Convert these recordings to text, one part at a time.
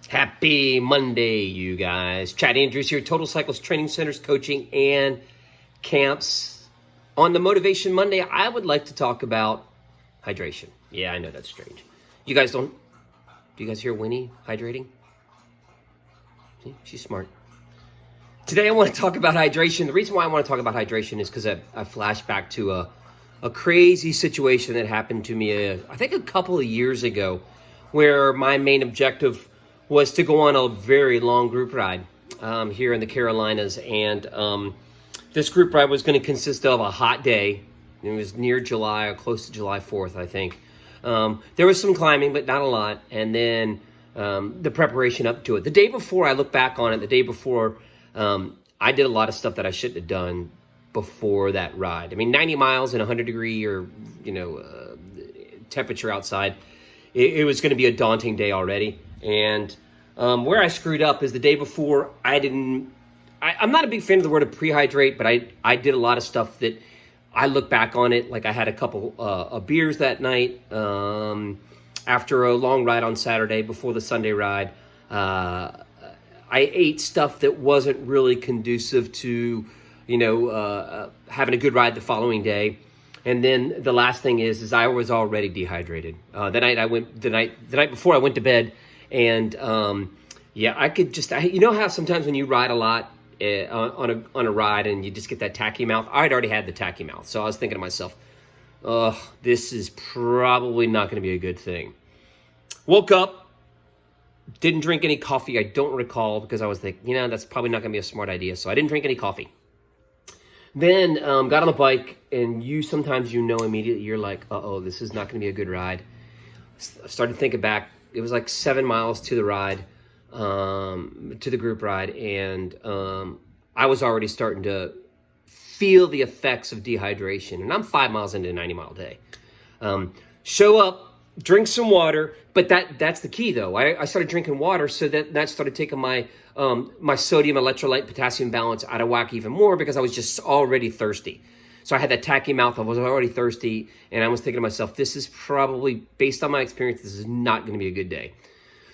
Happy Monday, you guys. Chad Andrews here, Total Cyclist Training Centers, Coaching and Camps. On the Motivation Monday, I would like to talk about hydration. Yeah, I know that's strange. Do you guys hear Winnie hydrating? See, she's smart. Today I want to talk about hydration. The reason why I want to talk about hydration is because I flash back to a crazy situation that happened to me, I think a couple of years ago, where my main objective was to go on a very long group ride here in the Carolinas. And this group ride was going to consist of a hot day. It was near July or close to July 4th, I think. There was some climbing, but not a lot. And then the preparation up to it. The day before, I look back on it, the day before, I did a lot of stuff that I shouldn't have done before that ride. I mean, 90 miles in 100-degree or, temperature outside, it was going to be a daunting day already. And where I screwed up is the day before, I'm not a big fan of the word of prehydrate, but I did a lot of stuff that I look back on it. Like I had a couple of beers that night after a long ride on Saturday before the Sunday ride. I ate stuff that wasn't really conducive to, having a good ride the following day. And then the last thing is I was already dehydrated. The night before I went to bed, and I could just, you know how sometimes when you ride a lot on a ride and you just get that tacky mouth? I'd already had the tacky mouth, so I was thinking to myself, this is probably not going to be a good thing. Woke up, didn't drink any coffee. I don't recall, because I was thinking, that's probably not going to be a smart idea. So I didn't drink any coffee. Then got on the bike, and sometimes immediately, you're like, this is not going to be a good ride. I started thinking back. It was like 7 miles to the ride, to the group ride, and I was already starting to feel the effects of dehydration. And I'm 5 miles into a 90-mile day. Show up, drink some water, but that's the key, though. I started drinking water, so that started taking my sodium, electrolyte, potassium balance out of whack even more, because I was just already thirsty. So I had that tacky mouth. I was already thirsty, and I was thinking to myself, this is probably, based on my experience, this is not going to be a good day.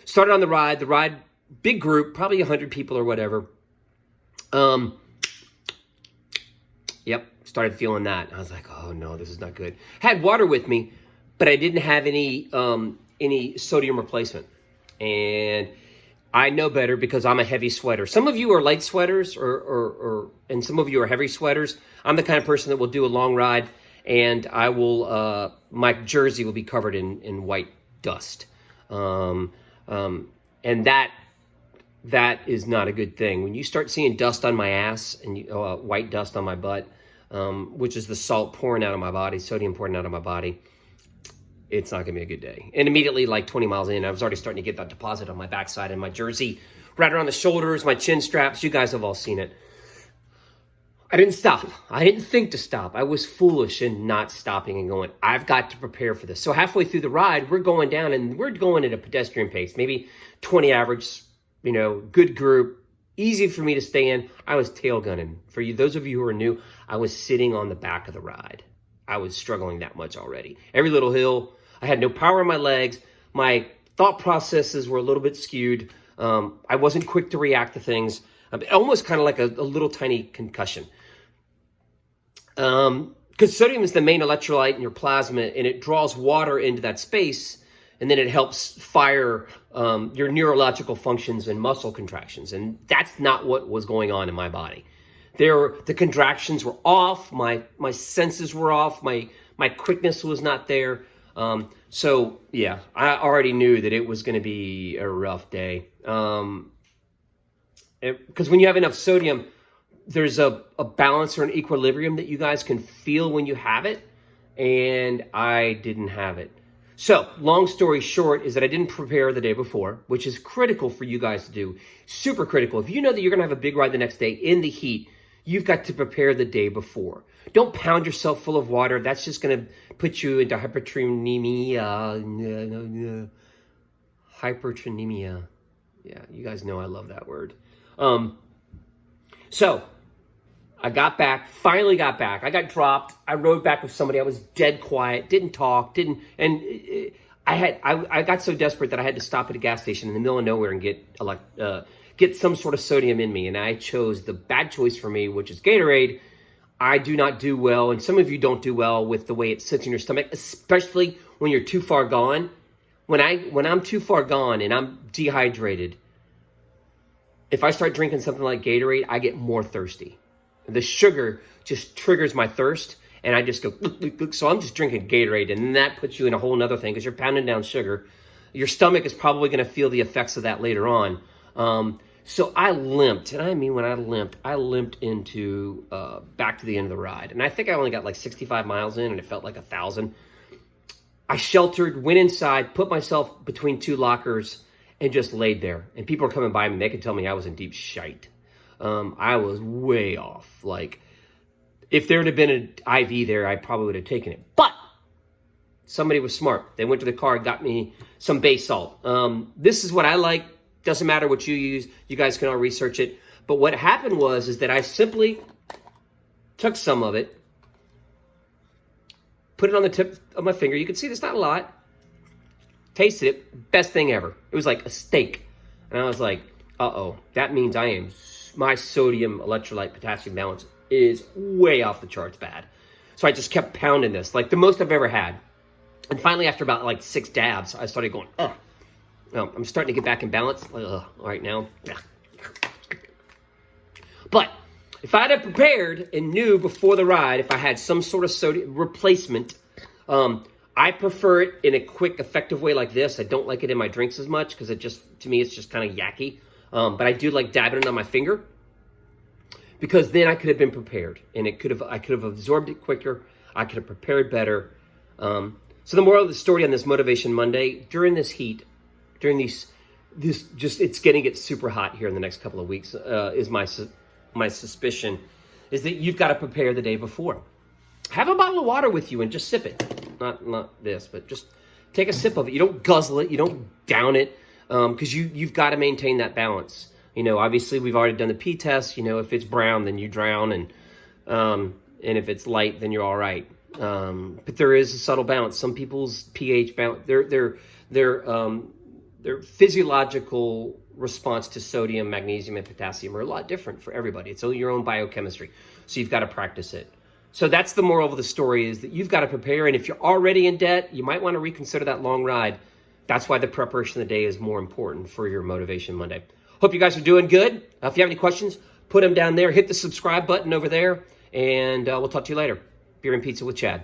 Started on the ride, big group, probably 100 people or whatever. Started feeling that. I was like, oh no, this is not good. Had water with me, but I didn't have any sodium replacement. And I know better, because I'm a heavy sweater. Some of you are light sweaters, and some of you are heavy sweaters. I'm the kind of person that will do a long ride, and I will, my jersey will be covered in white dust. And that is not a good thing. When you start seeing dust on my ass and white dust on my butt, which is the salt pouring out of my body, sodium pouring out of my body, it's not going to be a good day. And immediately, like 20 miles in, I was already starting to get that deposit on my backside and my jersey, right around the shoulders, my chin straps. You guys have all seen it. I didn't stop. I didn't think to stop. I was foolish in not stopping and going, I've got to prepare for this. So halfway through the ride, we're going down, and we're going at a pedestrian pace, maybe 20 average, good group, easy for me to stay in. I was tail gunning. For you, those of you who are new, I was sitting on the back of the ride. I was struggling that much already. Every little hill, I had no power in my legs. My thought processes were a little bit skewed. I wasn't quick to react to things. Almost kind of like a little tiny concussion. Because sodium is the main electrolyte in your plasma, and it draws water into that space, and then it helps fire your neurological functions and muscle contractions. And that's not what was going on in my body. The contractions were off. My senses were off. My quickness was not there. I already knew that it was going to be a rough day. Because when you have enough sodium, there's a balance or an equilibrium that you guys can feel when you have it. And I didn't have it. So long story short is that I didn't prepare the day before, which is critical for you guys to do. Super critical. If you know that you're going to have a big ride the next day in the heat, you've got to prepare the day before. Don't pound yourself full of water. That's just going to put you into hypertrinemia. Hypertrinemia. Yeah, you guys know I love that word. So I finally got back. I got dropped. I rode back with somebody. I was dead quiet, didn't talk, and I got so desperate that I had to stop at a gas station in the middle of nowhere and get some sort of sodium in me. And I chose the bad choice for me, which is Gatorade. I do not do well, and some of you don't do well with the way it sits in your stomach, especially when you're too far gone. When I'm too far gone and I'm dehydrated, if I start drinking something like Gatorade, I get more thirsty. The sugar just triggers my thirst, and I just go, look, look, look. So I'm just drinking Gatorade, and that puts you in a whole nother thing because you're pounding down sugar. Your stomach is probably going to feel the effects of that later on. So I limped, and I mean when I limped into back to the end of the ride. And I think I only got like 65 miles in, and it felt like 1,000. I sheltered, went inside, put myself between two lockers, and just laid there. And people were coming by me, and they could tell me I was in deep shite. I was way off. Like, if there would have been an IV there, I probably would have taken it. But somebody was smart. They went to the car and got me some bay salt. This is what I like. Doesn't matter what you use. You guys can all research it. But what happened is that I simply took some of it, put it on the tip of my finger. You can see there's not a lot. Tasted it. Best thing ever. It was like a steak. And I was like, uh-oh. That means my sodium, electrolyte, potassium balance is way off the charts bad. So I just kept pounding this, like the most I've ever had. And finally, after about like 6 dabs, I started going, ugh. I'm starting to get back in balance right now. But if I had prepared and knew before the ride, if I had some sort of sodium replacement, I prefer it in a quick, effective way like this. I don't like it in my drinks as much because to me, it's just kind of yucky. But I do like dabbing it on my finger because then I could have been prepared and I could have absorbed it quicker. I could have prepared better. So the moral of the story on this Motivation Monday, during this heat, it's going to get super hot here in the next couple of weeks, is my suspicion, is that you've got to prepare the day before. Have a bottle of water with you and just sip it. Not this, but just take a sip of it. You don't guzzle it. You don't down it, because you've got to maintain that balance. Obviously we've already done the P test. If it's brown, then you drown, and if it's light, then you're all right. But there is a subtle balance. Some people's pH balance, their physiological response to sodium, magnesium, and potassium are a lot different for everybody. It's your own biochemistry, so you've got to practice it. So that's the moral of the story, is that you've got to prepare, and if you're already in debt, you might want to reconsider that long ride. That's why the preparation of the day is more important for your Motivation Monday. Hope you guys are doing good. If you have any questions, put them down there. Hit the subscribe button over there, and we'll talk to you later. Beer and Pizza with Chad.